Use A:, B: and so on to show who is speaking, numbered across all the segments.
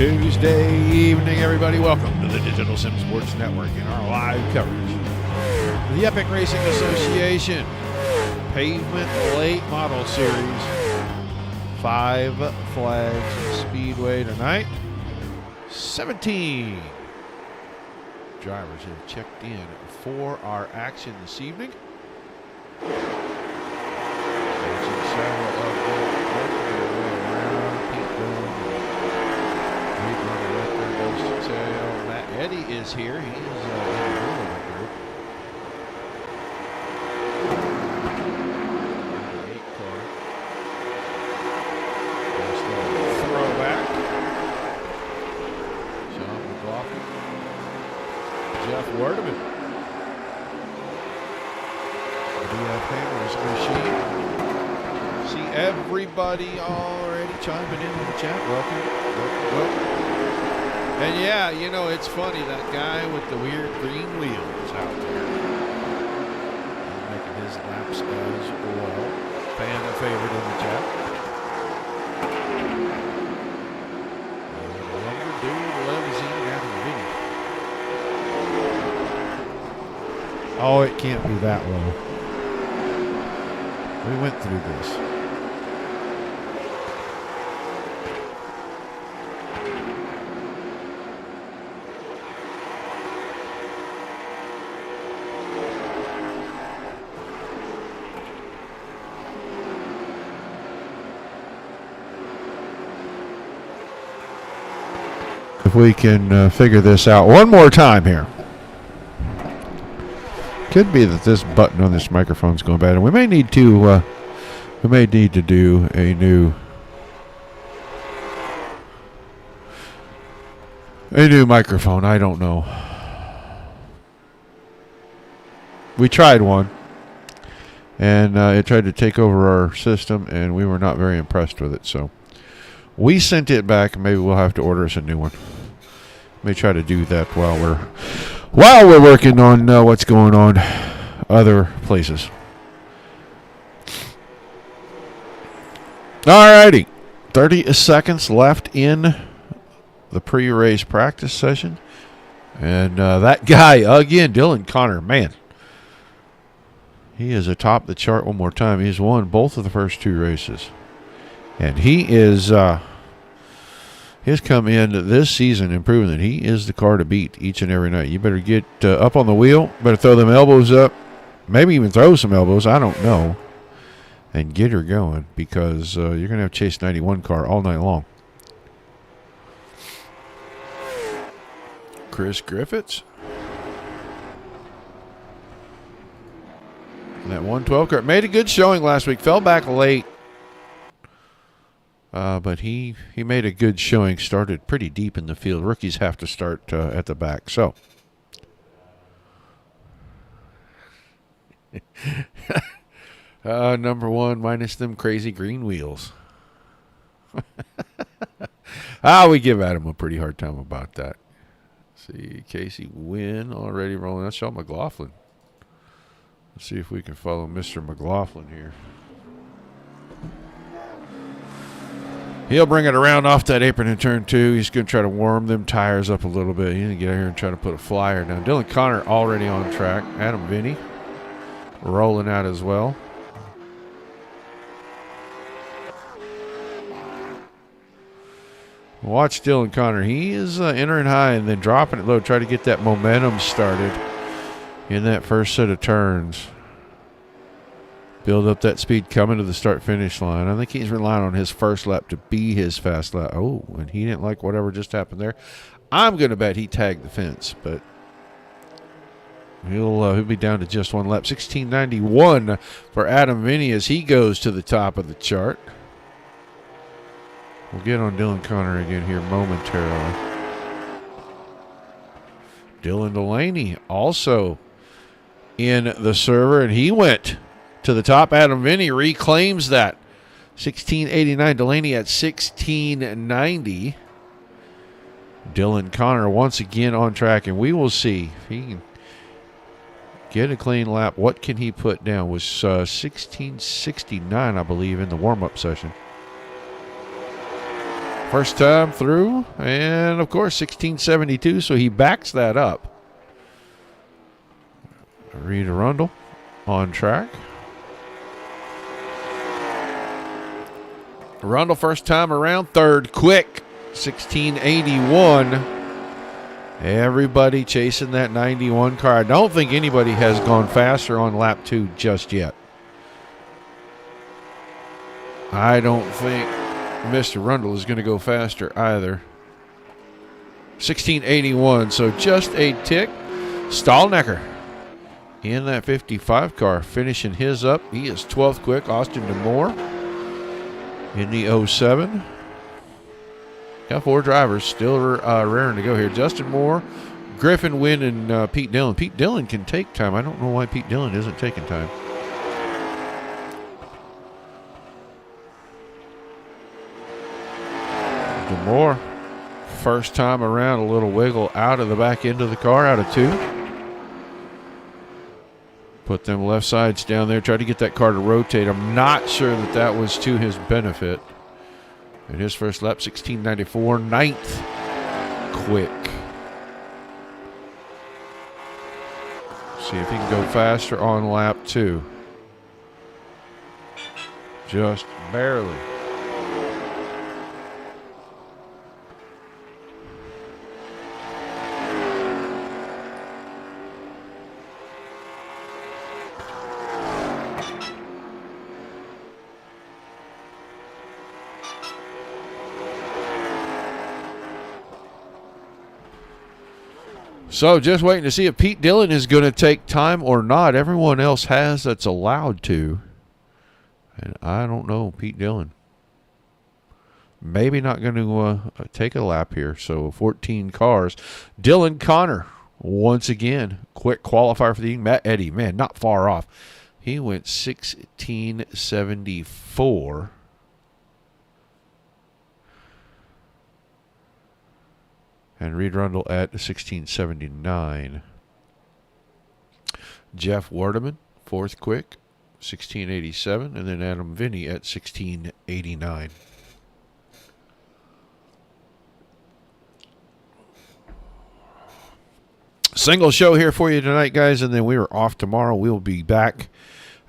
A: Tuesday evening, everybody. Welcome to the Digital Sim Sports Network in our live coverage of the Epic Racing Association Pavement Late Model Series. 5 flags Speedway tonight. 17 drivers have checked in for our action this evening. Eddie is here. He's in the middle of the group. The 8 car. Nice little throwback. John McLaughlin. Jeff Werdeman. DF Hammer's machine. See everybody already chiming in on the chat. Welcome. And yeah, you know, it's funny, that guy with the weird green wheels out there. He's making his laps as well. Fan favorite in the chat. The lumber dude limousine out of Vinny. Oh, it can't be that low. We went through this. If we can figure this out one more time here. Could be that this button on this microphone is going bad, and we may need to do a new microphone. I don't know. We tried one, and it tried to take over our system, and we were not very impressed with it. So we sent it back, and maybe we'll have to order us a new one. May try to do that while we're working on what's going on other places. Alrighty, 30 seconds left in the pre-race practice session, and that guy again, Dylan Connor, man, he is atop the chart one more time. He's won both of the first 2 races, and he is. He's come in this season and proven that he is the car to beat each and every night. You better get up on the wheel, better throw them elbows up, maybe even throw some elbows, I don't know, and get her going, because you're going to have Chase 91 car all night long. Chris Griffiths. And that 112 car made a good showing last week, fell back late. But he made a good showing, started pretty deep in the field. Rookies have to start at the back. So, number 1, minus them crazy green wheels. We give Adam a pretty hard time about that. Let's see, Casey Wynn already rolling. That's Sean McLaughlin. Let's see if we can follow Mr. McLaughlin here. He'll bring it around off that apron in turn 2. He's going to try to warm them tires up a little bit. He's going to get out here and try to put a flyer down. Dylan Connor already on track. Adam Vinny rolling out as well. Watch Dylan Connor. He is entering high and then dropping it low. Try to get that momentum started in that first set of turns. Build up that speed coming to the start-finish line. I think he's relying on his first lap to be his fast lap. Oh, and he didn't like whatever just happened there. I'm going to bet he tagged the fence, but he'll be down to just 1 lap. 16:91 for Adam Vinny as he goes to the top of the chart. We'll get on Dylan Connor again here momentarily. Dylan Delaney also in the server, and he went to the top. Adam Vinny reclaims that. 16:89. Delaney at 16:90. Dylan Connor once again on track, and we will see if he can get a clean lap. What can he put down? Was 16:69, I believe, in the warm-up session. First time through, and of course 1672, so he backs that up. Reed Arundel on track. Arundel first time around, third quick, 1681. Everybody chasing that 91 car. I don't think anybody has gone faster on lap 2 just yet. I don't think Mr. Arundel is going to go faster either. 1681, so just a tick. Stallnecker in that 55 car, finishing his up. He is 12th quick. Austin DeMoore in the 07. Got 4 drivers still raring to go here. Justin Moore, Griffin Wynn, and Pete Dillon. Pete Dillon can take time. I don't know why Pete Dillon isn't taking time. DeMoore, first time around, a little wiggle out of the back end of the car, out of 2. Put them left sides down there, try to get that car to rotate. I'm not sure that that was to his benefit. In his first lap, 1694, 9th quick. See if he can go faster on lap 2. Just barely. So just waiting to see if Pete Dillon is going to take time or not. Everyone else has that's allowed to. And I don't know, Pete Dillon. Maybe not going to take a lap here. So 14 cars. Dylan Connor, once again, quick qualifier for the Matt Eddy. Man, not far off. He went 1674. And Reed Rundle at 1679. Jeff Wardeman, 4th quick, 1687. And then Adam Vinny at 1689. Single show here for you tonight, guys. And then we are off tomorrow. We'll be back.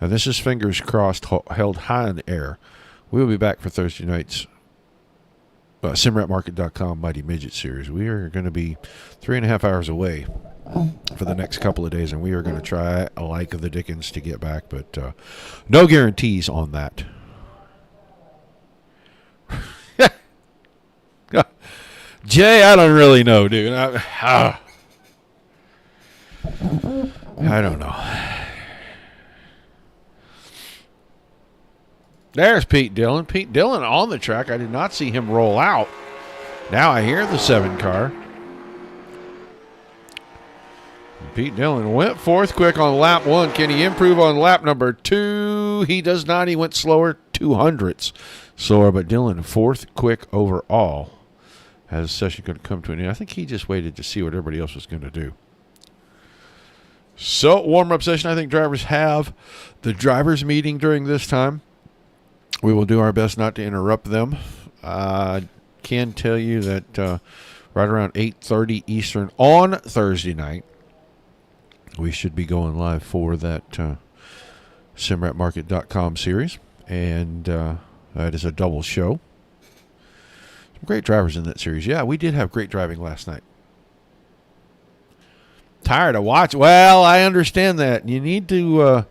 A: And this is fingers crossed, held high in the air. We'll be back for Thursday night's SimRatMarket.com Mighty Midget Series. We are going to be 3.5 hours away for the next couple of days, and we are going to try like the Dickens to get back, but no guarantees on that. Jay, I don't really know, dude. I don't know. There's Pete Dillon. Pete Dillon on the track. I did not see him roll out. Now I hear the 7 car. Pete Dillon went 4th quick on lap 1. Can he improve on lap number 2? He does not. He went slower, 200ths slower. But Dillon 4th quick overall. As the session going to come to an end. I think he just waited to see what everybody else was going to do. So warm-up session. I think drivers have the drivers meeting during this time. We will do our best not to interrupt them. I can tell you that right around 8:30 Eastern on Thursday night, we should be going live for that SimRatMarket.com series. And that is a double show. Some great drivers in that series. Yeah, we did have great driving last night. Tired of watching. Well, I understand that. You need to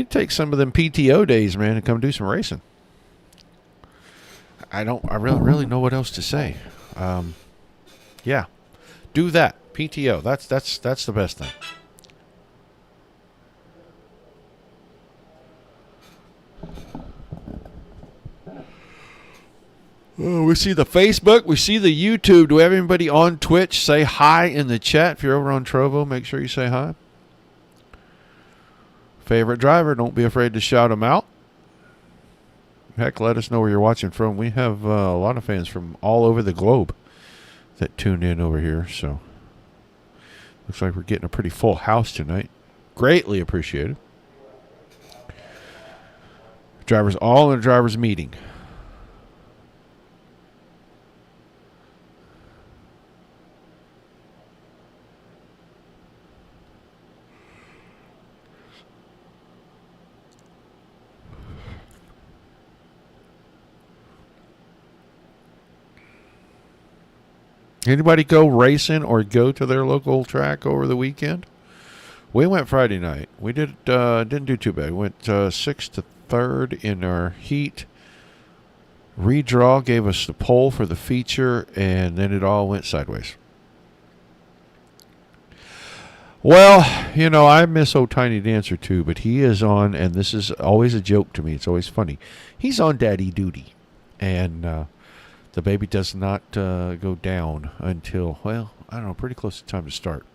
A: take some of them PTO days, man, and come do some racing. I really know what else to say. Yeah, do that. PTO. That's the best thing. Oh, we see the Facebook. We see the YouTube. Do we have anybody on Twitch? Say hi in the chat. If you're over on Trovo, make sure you say hi. Favorite driver, don't be afraid to shout them out. Heck, let us know where you're watching from. We have a lot of fans from all over the globe that tune in over here. So looks like we're getting a pretty full house tonight. Greatly appreciated. Drivers all in a driver's meeting. Anybody go racing or go to their local track over the weekend? We went Friday night. We didn't do too bad. We went 6th to 3rd in our heat. Redraw gave us the pole for the feature, and then it all went sideways. Well, I miss old Tiny Dancer too, but he is on, and this is always a joke to me. It's always funny. He's on daddy duty, and the baby does not go down until, well, I don't know, pretty close to time to start.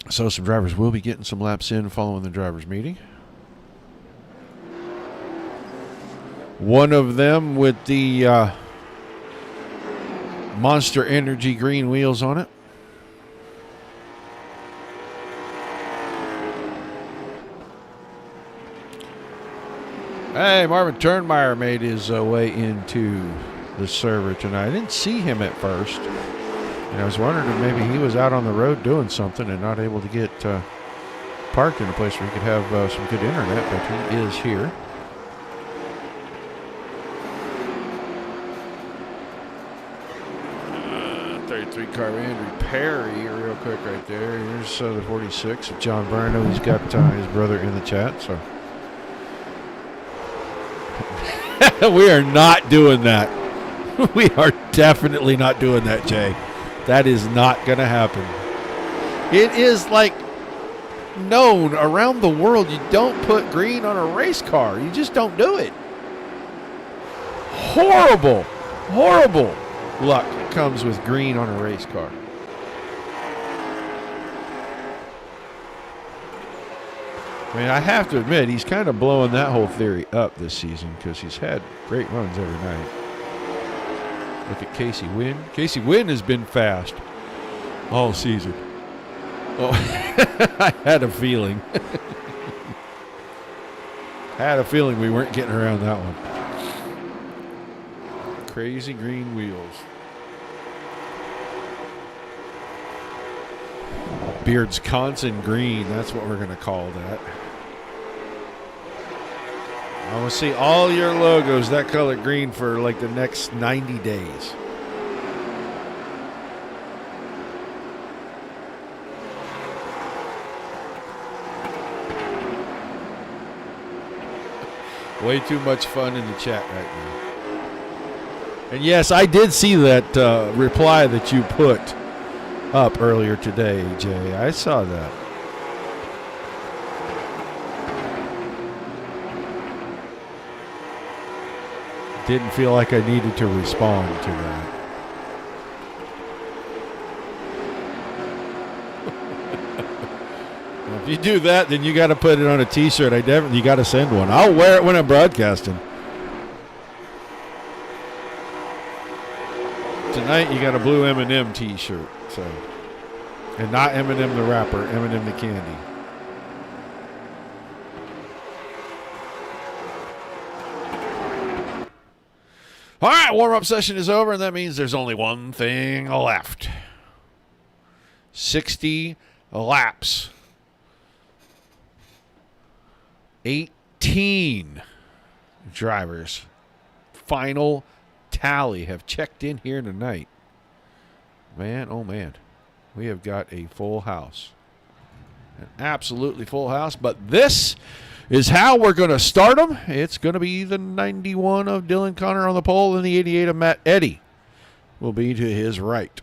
A: So some drivers will be getting some laps in following the drivers' meeting. One of them with the Monster Energy green wheels on it. Hey, Marvin Turnmeyer made his way into the server tonight. I didn't see him at first. And I was wondering if maybe he was out on the road doing something and not able to get parked in a place where he could have some good internet, but he is here. Car Andrew Perry real quick right there. Here's the 46 of John Byrne. I know he's got his brother in the chat, so we are not doing that. We are definitely not doing that, Jay. That is not going to happen. It is like known around the world you don't put green on a race car. You just don't do it. Horrible luck comes with green on a race car. I mean, I have to admit, he's kind of blowing that whole theory up this season because he's had great runs every night. Look at Casey Wynn. Casey Wynn has been fast all season. Oh, I had a feeling. We weren't getting around that one. Crazy green wheels. Beardsconsin green, that's what we're going to call that. I want to see all your logos that color green for like the next 90 days. Way too much fun in the chat right now. And yes, I did see that reply that you put up earlier today, Jay. I saw that. Didn't feel like I needed to respond to that. Well, if you do that, then you got to put it on a T-shirt. You got to send one. I'll wear it when I'm broadcasting. Tonight you got a blue M&M T-shirt, so, and not M&M the rapper, M&M the candy. All right, warm-up session is over, and that means there's only one thing left. 60 laps. 18 drivers. Final tally have checked in here tonight. Man, oh man, we have got a full house. An absolutely full house, but this is how we're going to start them. It's going to be the 91 of Dylan Connor on the pole, and the 88 of Matt Eddy will be to his right.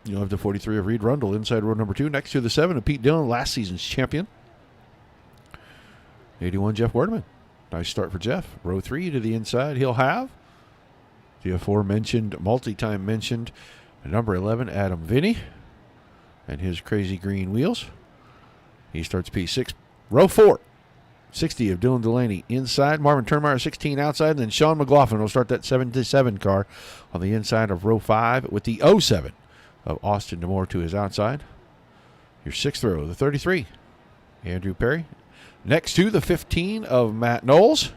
A: You'll have the 43 of Reed Rundle inside row number 2, next to the 7 of Pete Dillon, last season's champion. 81 Jeff Werdeman. Nice start for Jeff. Row 3 to the inside, he'll have the aforementioned, multi-time mentioned, number 11, Adam Vinny, and his crazy green wheels. He starts P6. Row 4, 60 of Dylan Delaney inside. Marvin Turnmeyer, 16 outside. And then Sean McLaughlin will start that 77 car on the inside of row 5 with the 07 of Austin DeMore to his outside. Your 6th row, the 33, Andrew Perry. Next to the 15 of Matt Knowles.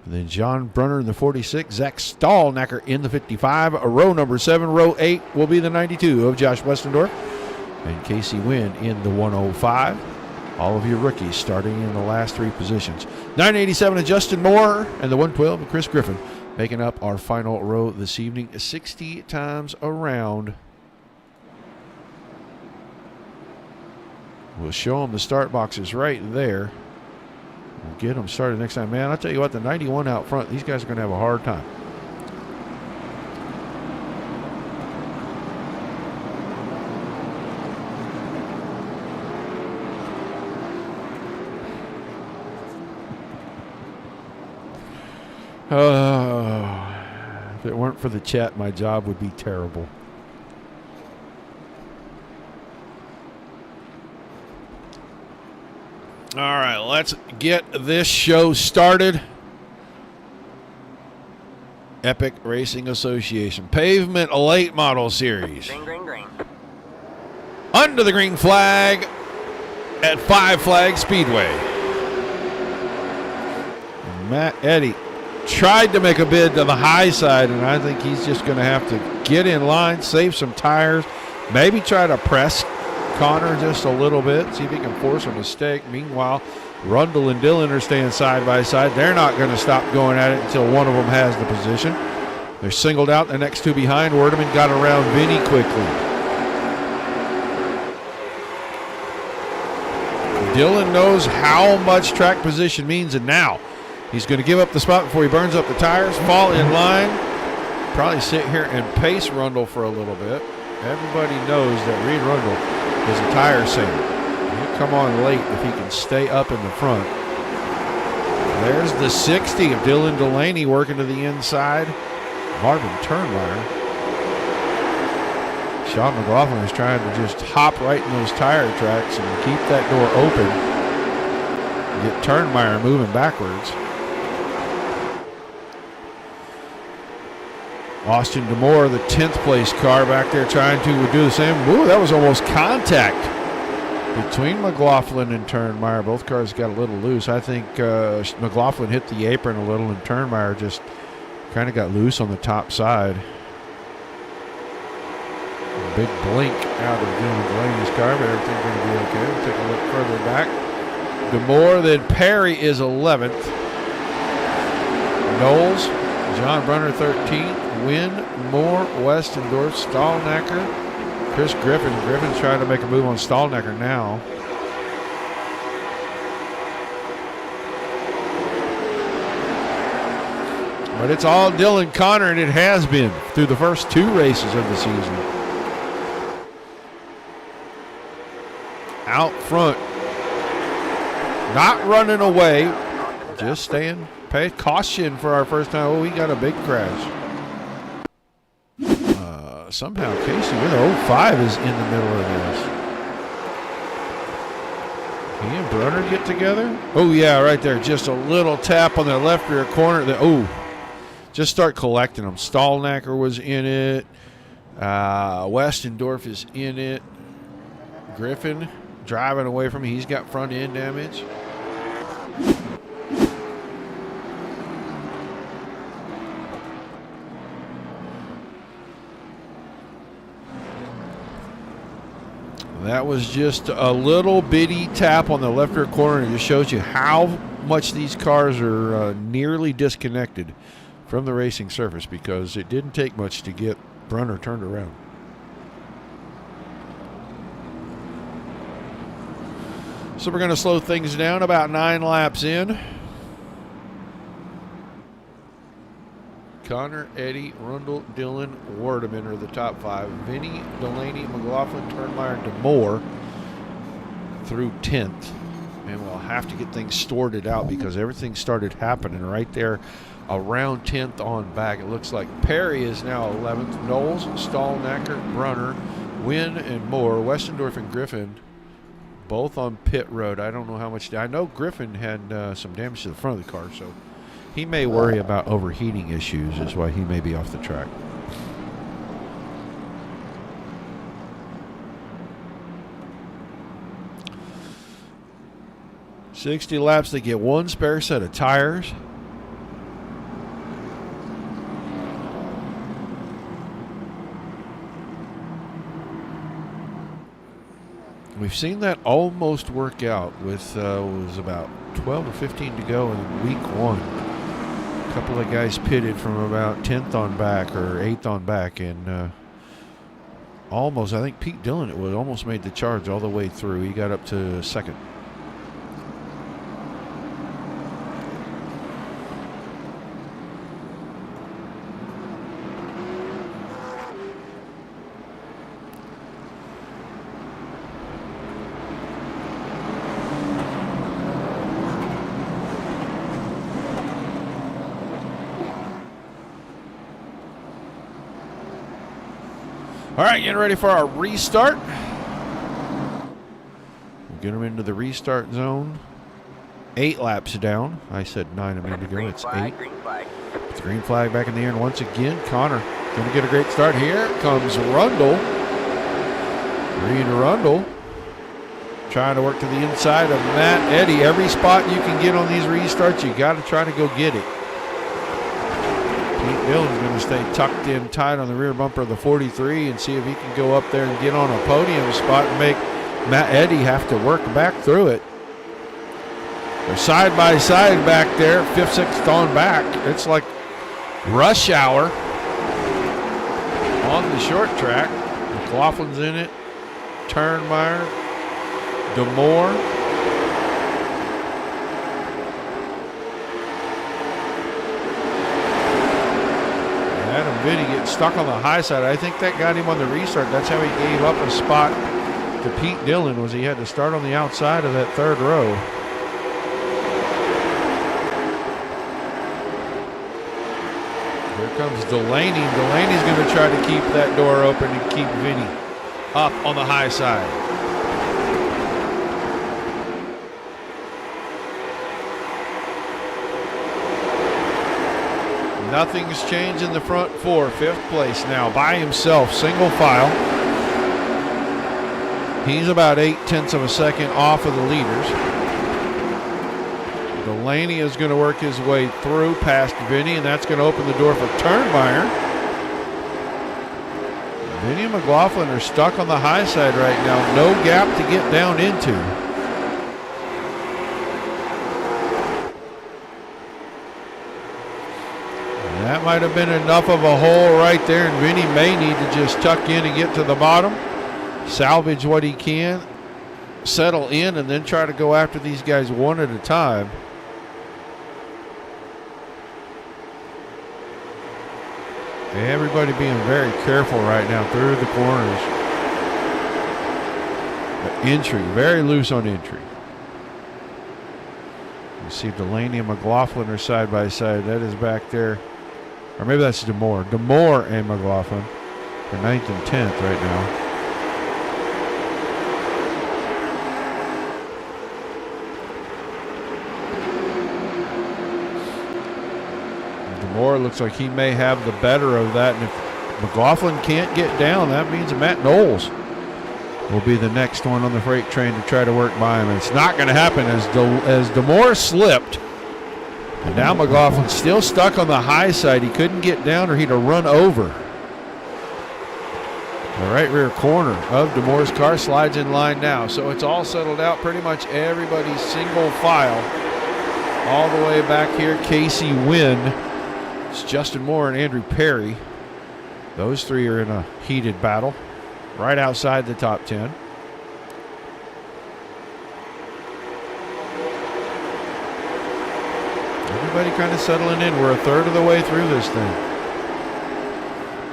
A: And then John Brunner in the 46, Zach Stallnacker in the 55. Row number 7, row 8 will be the 92 of Josh Westendorf. And Casey Wynn in the 105. All of your rookies starting in the last 3 positions. 987 of Justin Moore and the 112 of Chris Griffin. making up our final row this evening. 60 times around. We'll show them the start boxes right there. We'll get them started next time. Man, I'll tell you what, the 91 out front, these guys are going to have a hard time. If it weren't for the chat, my job would be terrible. All right, let's get this show started. Epic Racing Association Pavement Late Model Series.
B: Green, green, green.
A: Under the green flag at Five Flag Speedway. Matt Eddy tried to make a bid to the high side, and I think he's just going to have to get in line, save some tires, maybe try to press Connor just a little bit, see if he can force a mistake. Meanwhile, Rundle and Dillon are staying side by side. They're not going to stop going at it until one of them has the position. They're singled out, the next two behind. Werdeman got around Vinny quickly. Dillon knows how much track position means, and now he's going to give up the spot before he burns up the tires, fall in line, probably sit here and pace Rundle for a little bit. Everybody knows that Reed Rundle is a tire saver. He'll come on late if he can stay up in the front. There's the 60 of Dylan Delaney working to the inside. Marvin Turnmeyer. Sean McLaughlin is trying to just hop right in those tire tracks and keep that door open. Get Turnmeyer moving backwards. Austin DeMore, the 10th place car back there trying to do the same. Ooh, that was almost contact between McLaughlin and Turnmeyer. Both cars got a little loose. I think McLaughlin hit the apron a little and Turnmeyer just kind of got loose on the top side. A big blink out of Dylan Delaney's car, but everything's going to be okay. We'll take a look further back. DeMore, then Perry is 11th. Knowles, John Brunner 13th. Wynn, Moore, Westendorf, Stallnacker, Chris Griffin. Griffin's trying to make a move on Stallnacker now. But it's all Dylan Connor, and it has been through the first two races of the season. Out front, not running away, just staying. Pay caution for our first time. Oh, we got a big crash. Somehow Casey with 05 is in the middle of this. He and Brunner get together. Oh, yeah, right there. Just a little tap on the left rear corner. Just start collecting them. Stallnacker was in it. Westendorf is in it. Griffin driving away from him. He's got front end damage. That was just a little bitty tap on the left rear corner, and it just shows you how much these cars are nearly disconnected from the racing surface, because it didn't take much to get Brunner turned around. So we're going to slow things down about 9 laps in. Connor, Eddy, Rundle, Dillon, Werdeman are the top 5. Vinny, Delaney, McLaughlin, Turnmeyer, DeMore through 10th. And we'll have to get things sorted out because everything started happening right there around 10th on back. It looks like Perry is now 11th. Knowles, Stallnacker, Brunner, Wynn, and Moore. Westendorf and Griffin both on pit road. I don't know how much. I know Griffin had some damage to the front of the car, so he may worry about overheating issues, is why he may be off the track. $60 laps, they get one spare set of tires. We've seen that almost work out with was about 12 or 15 to go in week 1. couple of guys pitted from about 10th on back or 8th on back, and almost, I think Pete Dillon almost made the charge all the way through. He got up to second. All right, getting ready for our restart. We'll get them into the restart zone. 8 laps down. I said 9 a minute ago. It's 8. Put the green flag back in the air, and once again, Connor going to get a great start. Here comes Rundle. Reed Rundle trying to work to the inside of Matt Eddy. Every spot you can get on these restarts, you got to try to go get it. Pete Dillon's going to stay tucked in tight on the rear bumper of the 43 and see if he can go up there and get on a podium spot and make Matt Eddy have to work back through it. They're side by side back there, 5th, 6th on back. It's like rush hour on the short track. McLaughlin's in it, Turnmeyer, DeMoore. Vinny getting stuck on the high side. I think that got him on the restart. That's how he gave up a spot to Pete Dillon, was he had to start on the outside of that 3rd row. Here comes Delaney. Delaney's going to try to keep that door open and keep Vinny up on the high side. Nothing's changed in the front 4. 5th place now by himself, single file. He's about 8/10 of a second off of the leaders. Delaney is going to work his way through past Vinny, and that's going to open the door for Turnmeyer. Vinny and McLaughlin are stuck on the high side right now. No gap to get down into. That might have been enough of a hole right there, and Vinny may need to just tuck in and get to the bottom, salvage what he can, settle in, and then try to go after these guys one at a time. Everybody being very careful right now through the corners. The entry, very loose on entry. You see Delaney and McLaughlin are side by side. That is back there. Or maybe that's DeMoore. DeMoore and McLaughlin are 9th and 10th right now. DeMoore looks like he may have the better of that. And if McLaughlin can't get down, that means Matt Knowles will be the next one on the freight train to try to work by him. And it's not going to happen as DeMoore slipped. And now McLaughlin's still stuck on the high side. He couldn't get down or he'd have run over. The right rear corner of DeMoore's car slides in line now. So it's all settled out. Pretty much everybody's single file. All the way back here, Casey Wynn. It's Justin Moore and Andrew Perry. Those 3 are in a heated battle. Right outside the top 10. Everybody kind of settling in. We're a 1/3 of the way through this thing.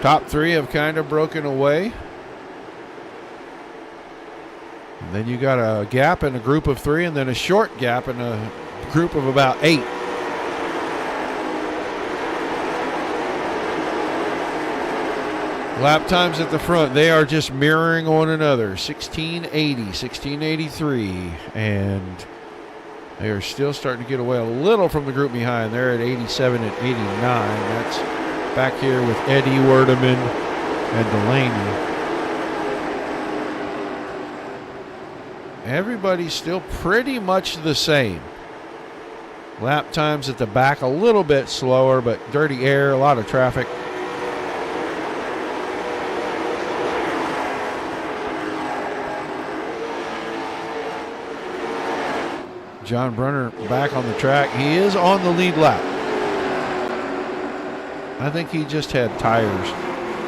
A: Top 3 have kind of broken away. And then you got a gap in a group of 3, and then a short gap in a group of about 8. Lap times at the front, they are just mirroring one another. 1680, 1683, and they are still starting to get away a little from the group behind. They're at 87 and 89. That's back here with Eddie Werdeman and Delaney. Everybody's still pretty much the same. Lap times at the back a little bit slower, but dirty air, a lot of traffic. John Brunner back on the track. He is on the lead lap. I think he just had tires.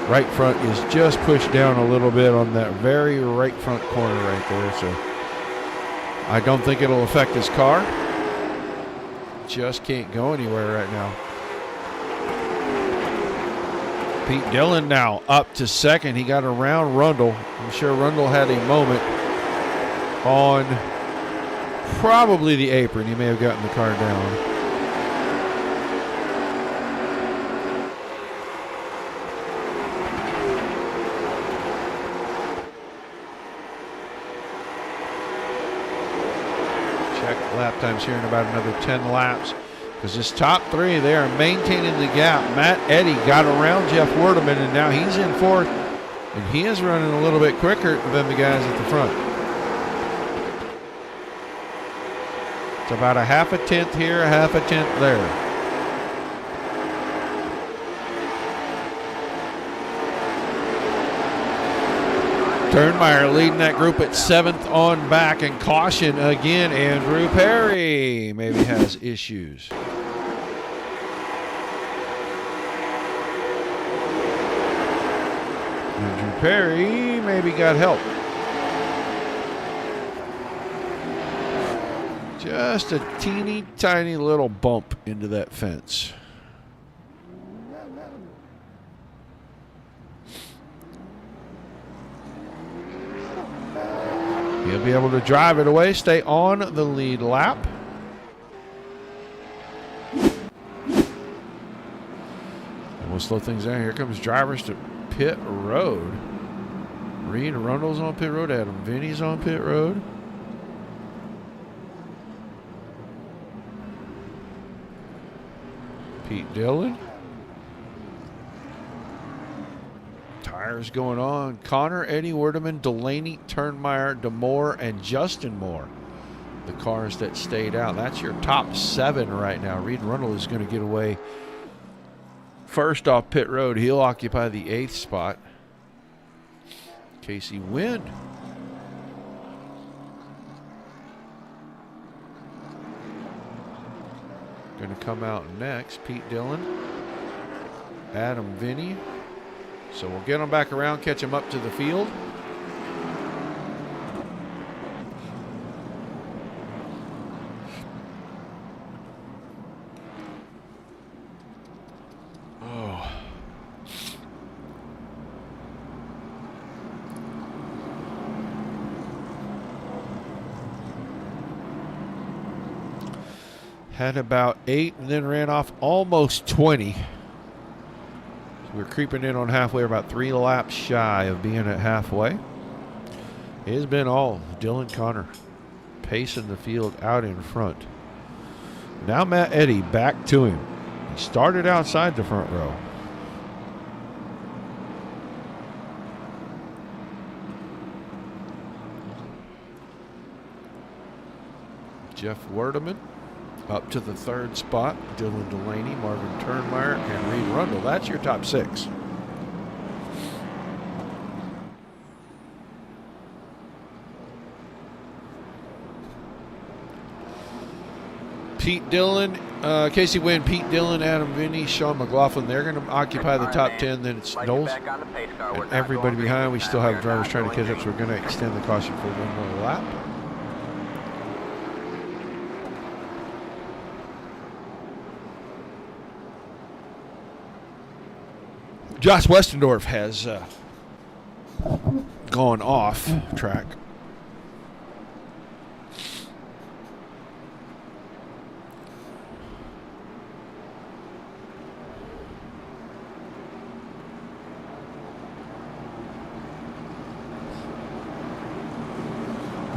A: Right front is just pushed down a little bit on that very right front corner right there. So I don't think it'll affect his car. Just can't go anywhere right now. Pete Dillon now up to second. He got around Rundle. I'm sure Rundle had a moment on probably the apron. He may have gotten the car down. Lap times here in about another 10 laps, because this top three, they are maintaining the gap. Matt Eddy got around Jeff Werdeman, and now he's in fourth, and he is running a little bit quicker than the guys at the front. It's about a half a tenth here, a half a tenth there. Turnmeyer leading that group at 7th on back, and caution again. Andrew Perry maybe has issues. Andrew Perry maybe got help. Just a teeny tiny little bump into that fence. He'll be able to drive it away, stay on the lead lap. And we'll slow things down. Here comes drivers to pit road. Reed Rundle's on pit road. Adam Vinny's on pit road. Pete Dillon. Tires going on. Connor, Eddie Werdeman, Delaney, Turnmeyer, DeMoore, and Justin Moore. The cars that stayed out. That's your top 7 right now. Reed Rundle is going to get away first off pit road. He'll occupy the 8th spot. Casey Wynn. Going to come out next. Pete Dillon. Adam Vinny. So we'll get them back around, catch them up to the field. Oh. Had about 8 and then ran off almost 20. We're creeping in on halfway, about 3 laps shy of being at halfway. It has been all Dylan Connor pacing the field out in front. Now Matt Eddy back to him. He started outside the front row. Jeff Werdeman up to the 3rd spot. Dylan Delaney, Marvin Turnmeyer, and Reed Rundle. That's your top 6. Pete Dillon, Casey Wynn, Pete Dillon, Adam Vinny, Sean McLaughlin. They're going to occupy the top 10. Then it's Knowles and everybody behind. We still have drivers trying to catch up, so we're going to extend the caution for one more lap. Josh Westendorf has gone off track.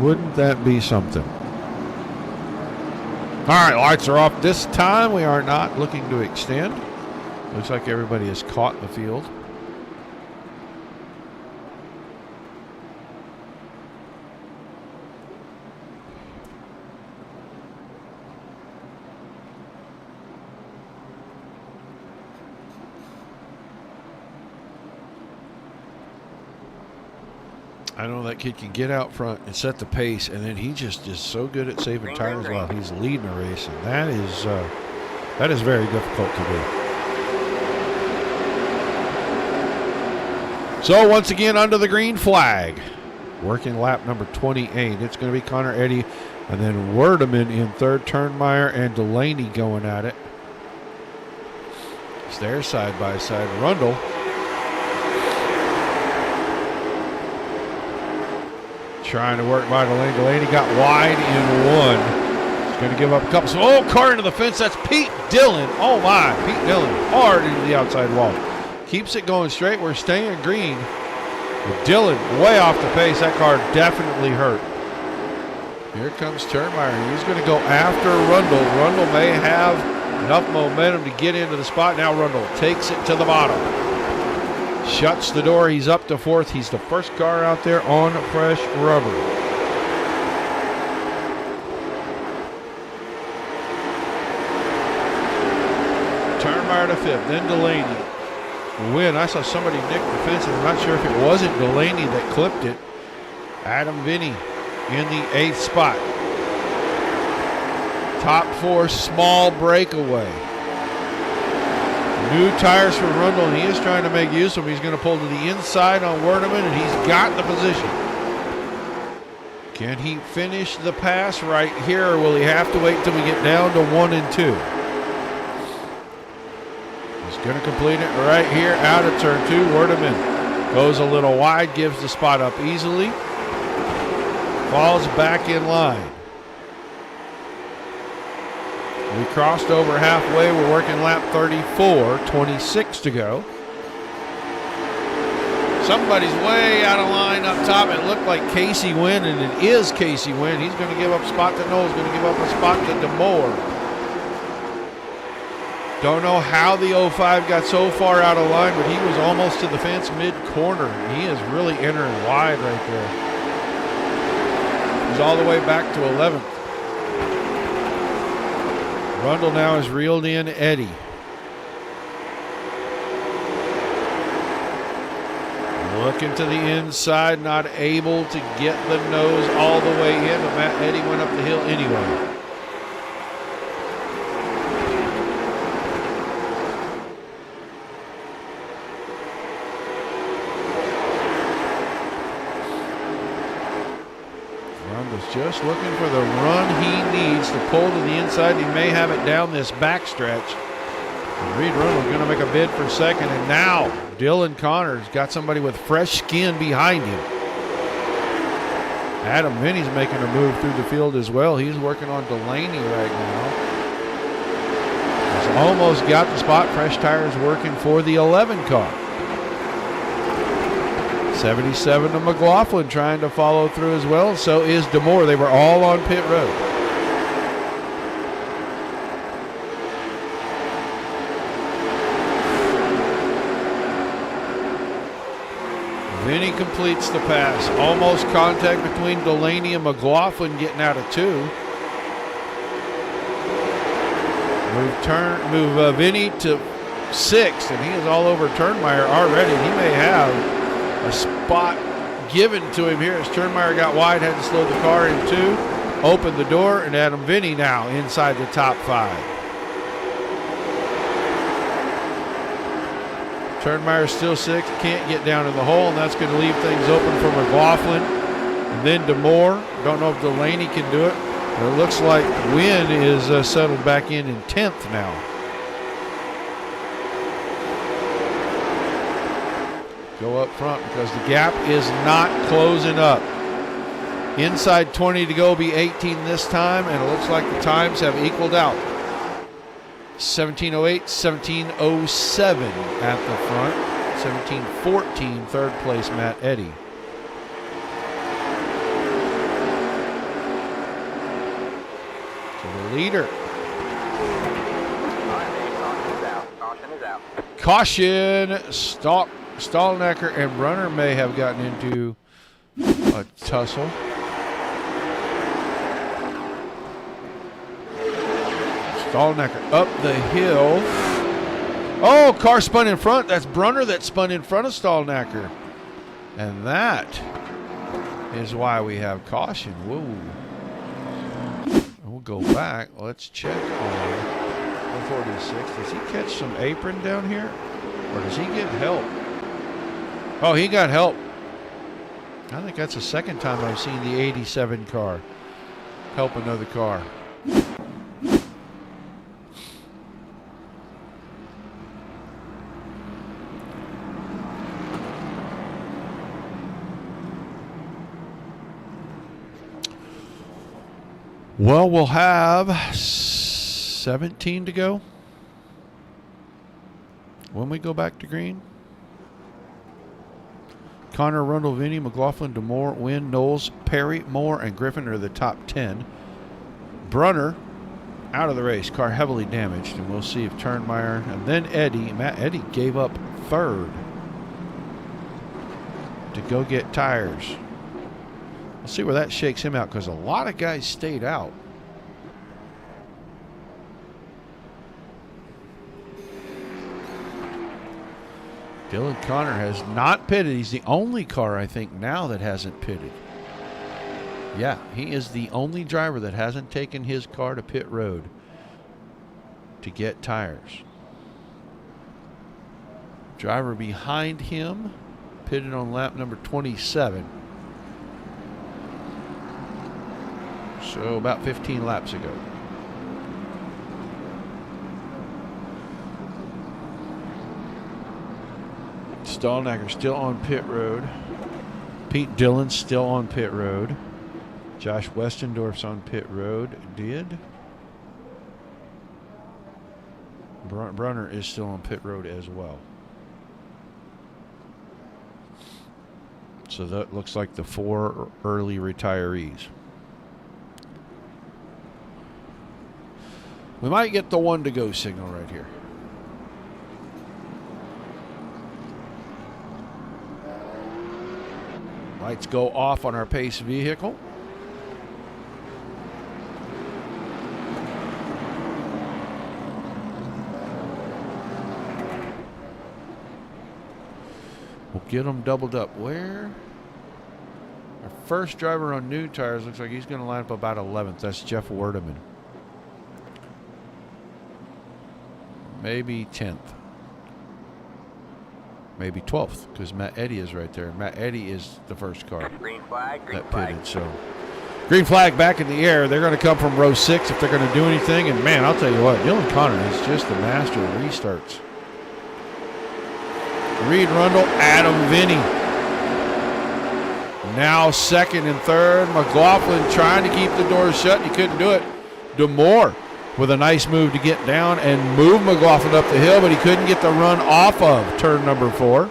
A: Wouldn't that be something? All right, lights are off this time. We are not looking to extend. Looks like everybody has caught the field. I know that kid can get out front and set the pace, and then he just is so good at saving tires while he's leading a race, and that is very difficult to do. So once again under the green flag. Working lap number 28. It's going to be Connor Eddy and then Werdeman in third. Turnmeyer and Delaney going at it. It's there side by side. Rundle. Trying to work by Delaney. Delaney got wide in one. He's going to give up a couple. So, oh, car into the fence. That's Pete Dillon. Oh, my. Pete Dillon hard into the outside wall. Keeps it going straight. We're staying green. With Dillon way off the pace. That car definitely hurt. Here comes Turnmeyer. He's going to go after Rundle. Rundle may have enough momentum to get into the spot. Now Rundle takes it to the bottom. Shuts the door. He's up to fourth. He's the first car out there on fresh rubber. Turnmeyer to fifth. Then Delaney. Win. I saw somebody nick the fence, and I'm not sure if it wasn't Delaney that clipped it. Adam Vinny in the 8th spot. Top 4, small breakaway. New tires for Rundle, and he is trying to make use of them. He's going to pull to the inside on Werdeman, and he's got the position. Can he finish the pass right here, or will he have to wait till we get down to 1 and 2? Going to complete it right here out of turn 2. Werdeman goes a little wide, gives the spot up easily. Falls back in line. We crossed over halfway. We're working lap 34, 26 to go. Somebody's way out of line up top. It looked like Casey Wynn, and it is Casey Wynn. He's going to give up a spot to Knowles, going to give up a spot to DeMoore. Don't know how the 05 got so far out of line, but he was almost to the fence mid-corner. He is really entering wide right there. He's all the way back to 11th. Rundle now has reeled in Eddy. Looking to the inside, not able to get the nose all the way in, but Matt Eddy went up the hill anyway. Just looking for the run he needs to pull to the inside. He may have it down this backstretch. Reed Rundle going to make a bid for second. And now Dylan Connor's got somebody with fresh skin behind him. Adam Vinny's making a move through the field as well. He's working on Delaney right now. He's almost got the spot. Fresh tires working for the 11 car. 77 to McLaughlin trying to follow through as well. So is DeMoore. They were all on pit road. Vinny completes the pass. Almost contact between Delaney and McLaughlin getting out of 2. Move Vinny to 6th, and he is all over Turnmeyer already. He may have a spot given to him here as Turnmeyer got wide, had to slow the car in 2, opened the door, and Adam Vinny now inside the top 5. Turnmeyer still 6th, can't get down in the hole, and that's going to leave things open for McLaughlin. And then DeMoore, don't know if Delaney can do it, but it looks like Wynn is settled back in 10th now. Go up front because the gap is not closing up. Inside 20 to go, be 18 this time, and it looks like the times have equaled out. 17:08, 17:07 at the front. 17:14, third place, Matt Eddy. To the leader. Caution is out. Caution, Stallnecker and Brunner may have gotten into a tussle. Stallnecker up the hill. Oh, car spun in front. That's Brunner that spun in front of Stallnecker. And that is why we have caution. Whoa. We'll go back. Let's check on 146. Does he catch some apron down here? Or does he get help? Oh, he got help. I think that's the second time I've seen the 87 car help another car. Well, we'll have 17 to go when we go back to green. Connor, Rundle, Vinny, McLaughlin, DeMoore, Wynn, Knowles, Perry, Moore, and Griffin are the top 10. Brunner out of the race. Car heavily damaged, and we'll see if Turnmeyer and then Eddie. Matt Eddy gave up third to go get tires. We'll see where that shakes him out because a lot of guys stayed out. Dylan Connor has not pitted. He's the only car, I think, now that hasn't pitted. Yeah, he is the only driver that hasn't taken his car to pit road to get tires. Driver behind him pitted on lap number 27. So about 15 laps ago. Stallnacker still on pit road. Pete Dillon still on pit road. Josh Westendorf's on pit road. Brunner is still on pit road as well. So that looks like the 4 early retirees. We might get the 1 to go signal right here. Lights go off on our pace vehicle. We'll get them doubled up. Where? Our first driver on new tires looks like he's going to line up about 11th. That's Jeff Werdeman. Maybe 10th. Maybe 12th because Matt Eddy is right there. Matt Eddy is the first car
B: green flag,
A: that pitted. So green flag back in the air. They're going to come from row 6 if they're going to do anything. And, man, I'll tell you what, Dylan Connor is just the master of restarts. Reed Rundle, Adam Vinny. Now second and third. McLaughlin trying to keep the doors shut. He couldn't do it. DeMoore with a nice move to get down and move McLaughlin up the hill, but he couldn't get the run off of turn number 4.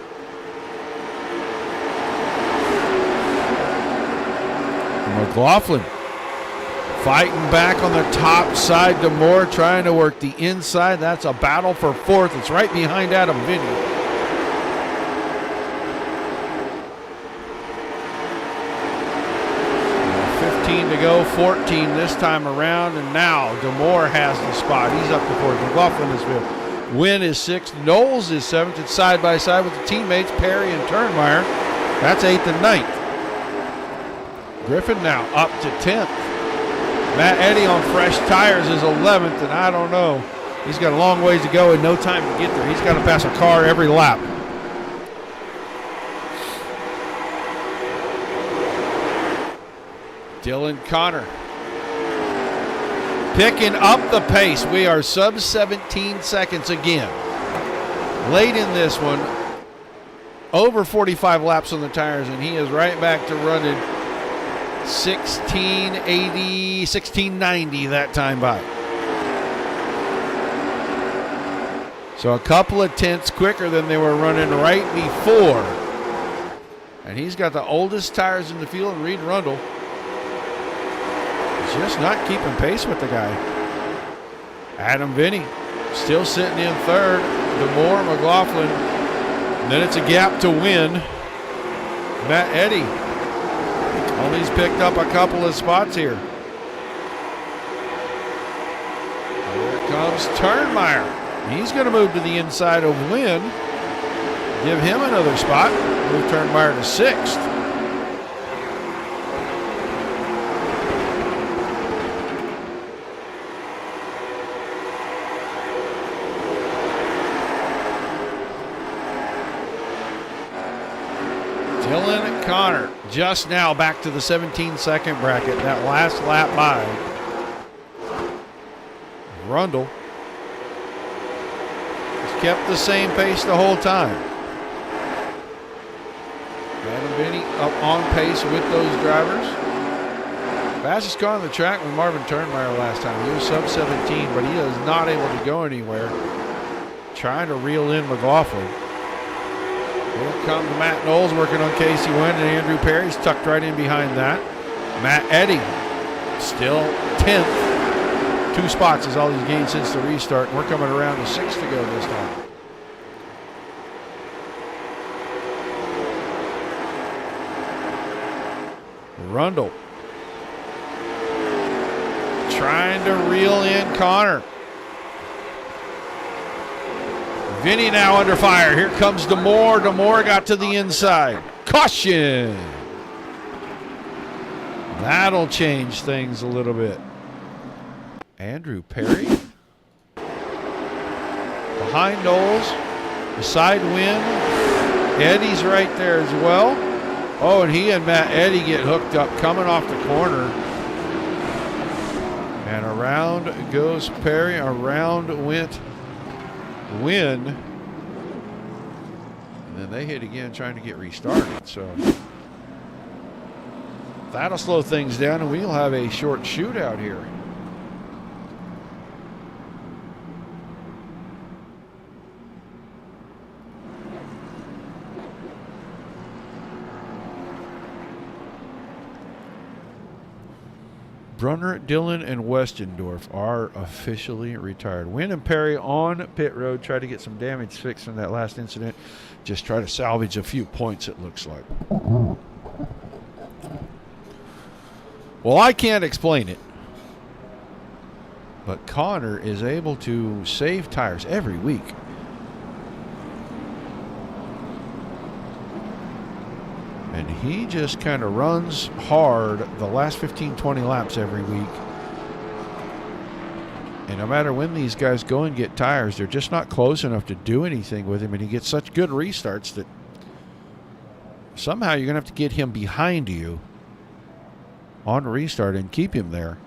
A: McLaughlin fighting back on the top side. DeMoore trying to work the inside. That's a battle for 4th. It's right behind Adam Vinny. To go, 14 this time around, and now DeMoore has the spot. He's up to 4th. McLaughlin is 5th. Wynn is 6th. Knowles is 7th. It's side by side with the teammates Perry and Turnmeyer. That's 8th and 9th. Griffin now up to 10th. Matt Eddy on fresh tires is 11th, and I don't know. He's got a long ways to go and no time to get there. He's got to pass a car every lap. Dylan Connor picking up the pace. We are sub 17 seconds again. Late in this one, over 45 laps on the tires, and he is right back to running 1680, 1690 that time by. So a couple of tenths quicker than they were running right before. And he's got the oldest tires in the field, and Reed Rundle just not keeping pace with the guy. Adam Vinny still sitting in 3rd. DeMoore, McLaughlin. And then it's a gap to Win. Matt Eddy. Well, he's picked up a couple of spots here. Here comes Turnmeyer. He's going to move to the inside of Win. Give him another spot. Move Turnmeyer to 6th. Dylan Connor just now back to the 17-second bracket. That last lap by Rundle has kept the same pace the whole time. Adam Benny up on pace with those drivers. Fastest car on the track was Marvin Turnmeyer last time. He was sub 17, but he is not able to go anywhere. Trying to reel in McLaughlin. Here comes Matt Knowles working on Casey Wynn, and Andrew Perry's tucked right in behind that. Matt Eddy still 10th. 2 spots is all he's gained since the restart. And we're coming around to 6 to go this time. Rundle trying to reel in Connor. Vinny now under fire. Here comes DeMore. DeMore got to the inside. Caution. That'll change things a little bit. Andrew Perry behind Knowles. Beside Wynn. Eddie's right there as well. Oh, and he and Matt Eddy get hooked up coming off the corner. And around goes Perry. Around went Wynn. And then they hit again trying to get restarted. So that'll slow things down, and we'll have a short shootout here. Brunner, Dillon, and Westendorf are officially retired. Wynn and Perry on pit road. Try to get some damage fixed from that last incident. Just try to salvage a few points, it looks like. Well, I can't explain it, but Connor is able to save tires every week. And he just kind of runs hard the last 15, 20 laps every week. And no matter when these guys go and get tires, they're just not close enough to do anything with him. And he gets such good restarts that somehow you're going to have to get him behind you on restart and keep him there.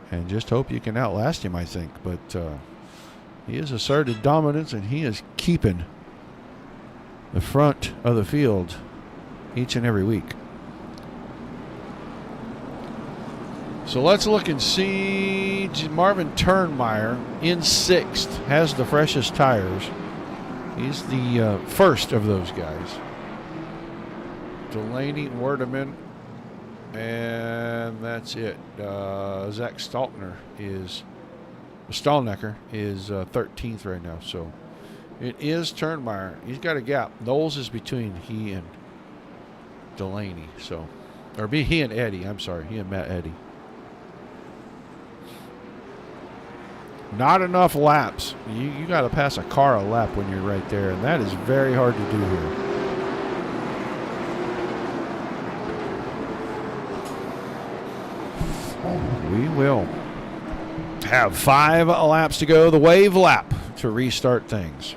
A: And just hope you can outlast him, I think. But he has asserted dominance, and he is keeping the front of the field each and every week. So let's look and see. Marvin Turnmeyer in 6th has the freshest tires. He's the first of those guys. Delaney, Werdeman, and that's it. Zach Stalnecker is 13th right now. So it is Turnmeyer. He's got a gap. Knowles is between he and Delaney. So, or he and Eddie. I'm sorry, he and Matt Eddy. Not enough laps. You got to pass a car a lap when you're right there, and that is very hard to do here. We will have 5 laps to go. The wave lap to restart things.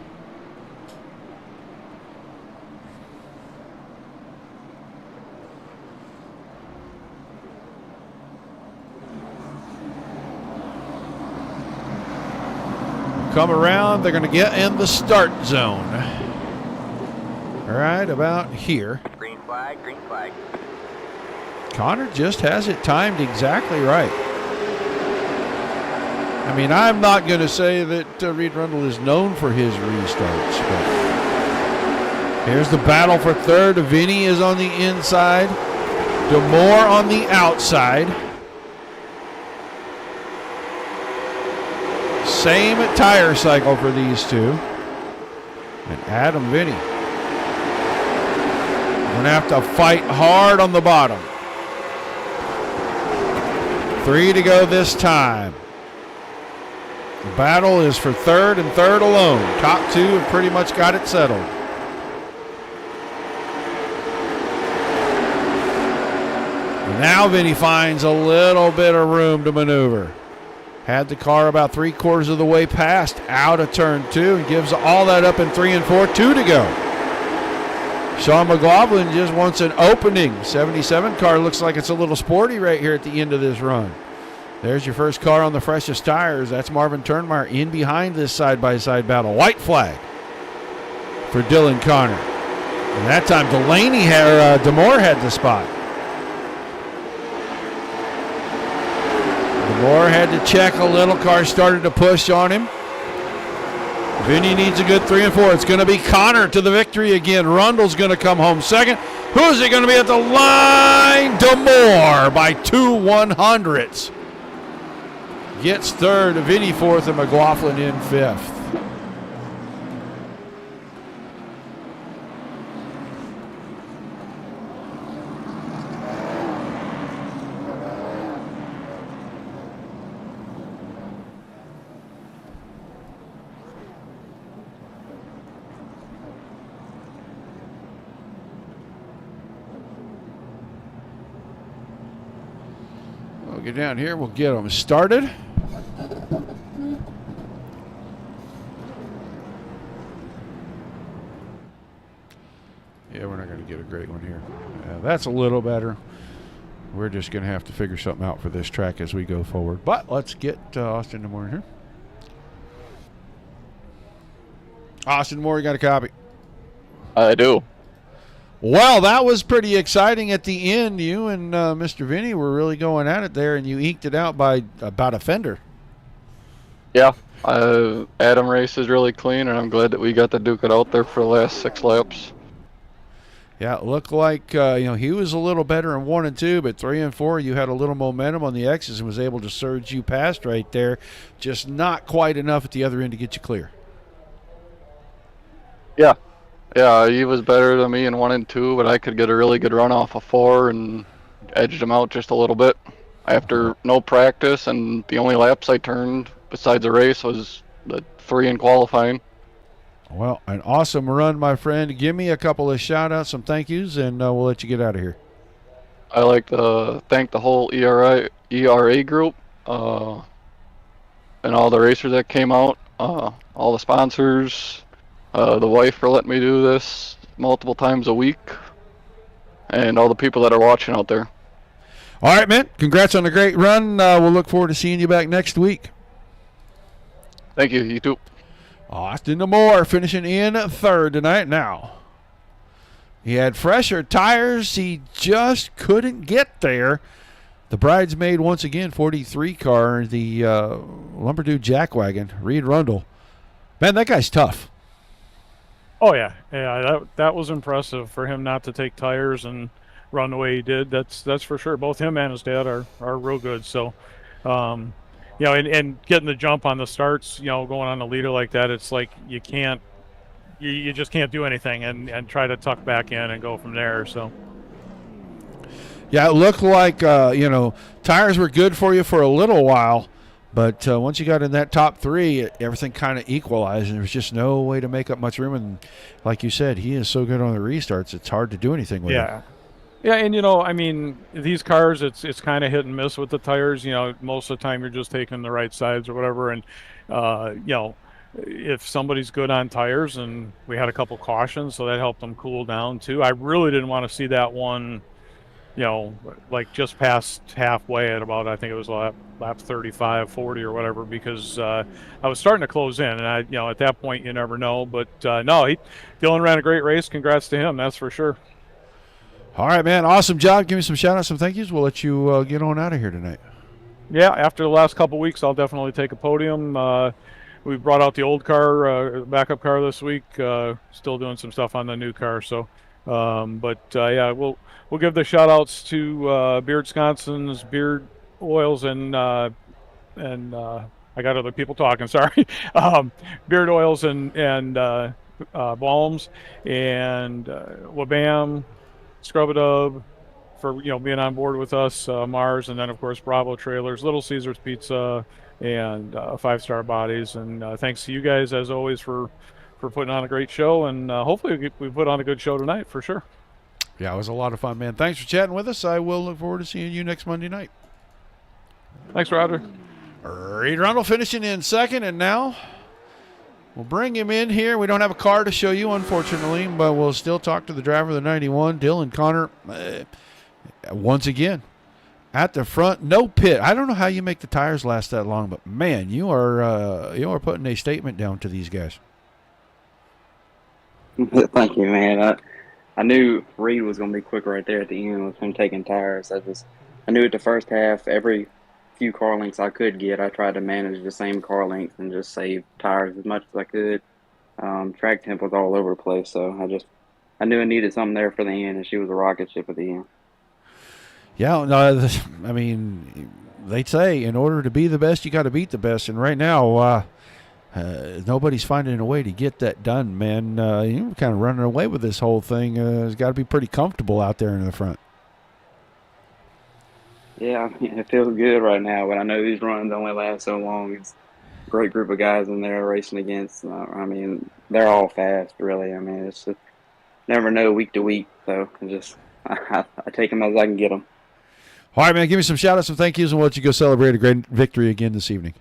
A: Come around, they're going to get in the start zone. Right about here.
B: Green flag, green flag.
A: Connor just has it timed exactly right. I mean, I'm not going to say that Reed Rundle is known for his restarts, but here's the battle for third. Vinny is on the inside. DeMore on the outside. Same tire cycle for these two. And Adam Vinny going to have to fight hard on the bottom. 3 to go this time. The battle is for third and third alone. Top 2 have pretty much got it settled. And now Vinny finds a little bit of room to maneuver. Had the car about 3/4 of the way past, out of turn 2, and gives all that up in 3 and 4. 2 to go. Sean McLaughlin just wants an opening. 77 car looks like it's a little sporty right here at the end of this run. There's your first car on the freshest tires. That's Marvin Turnmeyer in behind this side-by-side battle. White flag for Dylan Connor. And that time DeMore had the spot. DeMore had to check a little. Car started to push on him. Vinny needs a good 3 and 4. It's going to be Connor to the victory again. Rundle's going to come home second. Who's it going to be at the line? DeMore by 2/100ths. Gets third, Vinny fourth, and McLaughlin in fifth. We'll get down here. We'll get them started. Yeah, we're not going to get a great one here. That's a little better. We're just going to have to figure something out for this track as we go forward. But let's get Austin DeMore here. Austin DeMore, you got a copy?
B: I do.
A: Well, that was pretty exciting at the end. You and Mr. Vinny were really going at it there, and you eked it out by about a fender.
B: Yeah, Adam race is really clean, and I'm glad that we got to duke it out there for the last 6 laps.
A: Yeah, it looked like he was a little better in 1 and 2, but 3 and 4, you had a little momentum on the X's and was able to surge you past right there. Just not quite enough at the other end to get you clear.
B: Yeah, he was better than me in 1 and 2, but I could get a really good run off of 4 and edged him out just a little bit. After no practice, and the only laps I turned besides the race was the 3 in qualifying.
A: Well, an awesome run, my friend. Give me a couple of shout-outs, some thank yous, and we'll let you get out of here.
B: I like to thank the whole ERA group and all the racers that came out, all the sponsors, the wife for letting me do this multiple times a week, and all the people that are watching out there.
A: All right, man. Congrats on a great run. We'll look forward to seeing you back next week.
B: Thank you. You too.
A: Austin DeMore finishing in third tonight. Now, he had fresher tires. He just couldn't get there. The bridesmaid, once again, 43 car, the Lumberdew Jackwagon, Reed Rundle. Man, that guy's tough.
C: Oh, yeah. That was impressive for him not to take tires and run the way he did. That's for sure. Both him and his dad are real good. So, and getting the jump on the starts, going on the leader like that, it's like you just can't do anything and try to tuck back in and go from there. So.
A: Yeah, it looked like, tires were good for you for a little while, but once you got in that top 3, everything kind of equalized, and there was just no way to make up much room. And like you said, he is so good on the restarts, it's hard to do anything with him.
C: Yeah, and these cars, it's kind of hit and miss with the tires. Most of the time you're just taking the right sides or whatever, and if somebody's good on tires, and we had a couple cautions, so that helped them cool down too. I really didn't want to see that one, like just past halfway at about, I think it was lap 35, 40 or whatever, because I was starting to close in, and at that point you never know. But Dylan ran a great race. Congrats to him, that's for sure.
A: All right, man. Awesome job. Give me some shout-outs, some thank yous. We'll let you get on out of here tonight.
C: Yeah, after the last couple weeks, I'll definitely take a podium. We brought out the old car, backup car this week. Still doing some stuff on the new car. So, we'll give the shout-outs to Beard Wisconsin's Beard Oils and I got other people talking. Sorry, Beard Oils and Balms and Wabam. Scrub-a-Dub for being on board with us, Mars, and then of course Bravo Trailers, Little Caesars Pizza, and 5 Star Bodies. And thanks to you guys as always for putting on a great show, and hopefully we put on a good show tonight for sure.
A: Yeah, it was a lot of fun, man. Thanks for chatting with us. I will look forward to seeing you next Monday night.
C: Thanks, Roger.
A: Reed Rundle finishing in second, and now We'll bring him in here. We don't have a car to show you, unfortunately, but we'll still talk to the driver of the 91, Dylan Connor. Once again, at the front, no pit. I don't know how you make the tires last that long, but man, you are putting a statement down to these guys.
D: Thank you, man. I knew Reed was going to be quick right there at the end with him taking tires. I knew at the first half, every few car lengths I could get, I tried to manage the same car length and just save tires as much as I could. Track temp was all over the place, so I knew I needed something there for the end, and she was a rocket ship at the end.
A: Yeah, no, I mean, they say in order to be the best, you got to beat the best, and right now, nobody's finding a way to get that done, man. You're kind of running away with this whole thing. It's got to be pretty comfortable out there in the front.
D: Yeah, it feels good right now, but I know these runs only last so long. It's a great group of guys in there racing against. I mean, they're all fast, really. I mean, it's just never know week to week, so I take them as I can get them.
A: All right, man, give me some shout-outs and thank yous, and we'll let you go celebrate a great victory again this evening.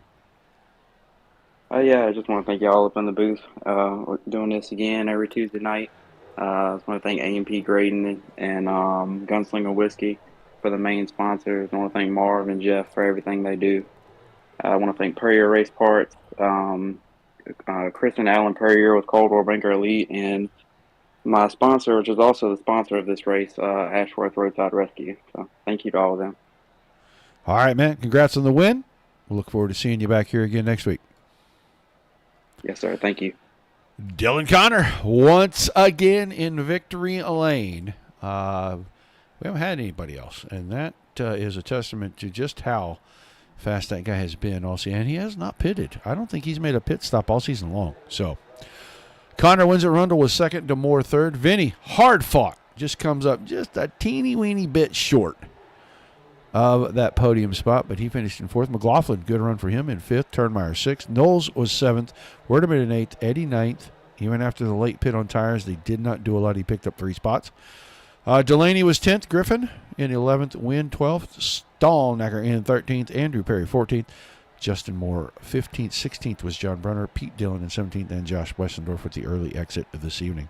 D: Yeah, I just want to thank y'all up in the booth. We're doing this again every Tuesday night. I just want to thank A&P Graydon and Gunslinger Whiskey for the main sponsors. I want to thank Marv and Jeff for everything they do. I want to thank Perrier Race Parts, Chris and Alan Perrier with Cold War Banker Elite, and my sponsor, which is also the sponsor of this race, Ashworth Roadside Rescue. So thank you to all of them.
A: All right, man. Congrats on the win. We'll look forward to seeing you back here again next week.
D: Yes, sir. Thank you.
A: Dylan Connor, once again in victory lane. We haven't had anybody else, and that is a testament to just how fast that guy has been all season. And he has not pitted. I don't think he's made a pit stop all season long. So Connor wins at Rundle, was second, DeMoore third. Vinny, hard fought, just comes up just a teeny-weeny bit short of that podium spot, but he finished in fourth. McLaughlin, good run for him in fifth. Turnmeyer sixth. Knowles was seventh. Werdeman in eighth. Eddie ninth. Even after the late pit on tires, they did not do a lot. He picked up 3 spots. Delaney was 10th. Griffin in 11th. Wynn 12th. Stallnacker in 13th. Andrew Perry 14th. Justin Moore 15th. 16th was John Brunner. Pete Dillon in 17th. And Josh Westendorf with the early exit of this evening.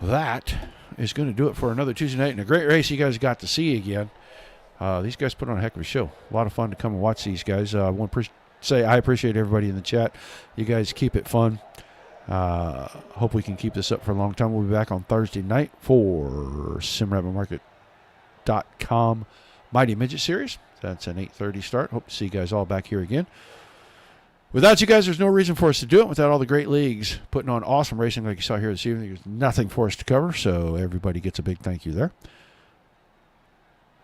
A: That is going to do it for another Tuesday night and a great race you guys got to see again. These guys put on a heck of a show. A lot of fun to come and watch these guys. I want to say I appreciate everybody in the chat. You guys keep it fun. Hope we can keep this up for a long time. We'll be back on Thursday night for SimRabbitMarket.com Mighty Midget Series. That's an 8:30 start. Hope to see you guys all back here again. Without you guys, there's no reason for us to do it. Without all the great leagues putting on awesome racing like you saw here this evening, there's nothing for us to cover, so everybody gets a big thank you there.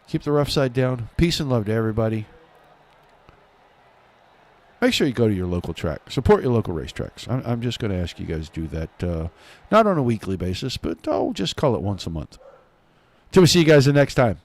A: Keep the rough side down. Peace and love to everybody. Make sure you go to your local track. Support your local racetracks. I'm just going to ask you guys to do that, not on a weekly basis, but just call it once a month. Till we see you guys the next time.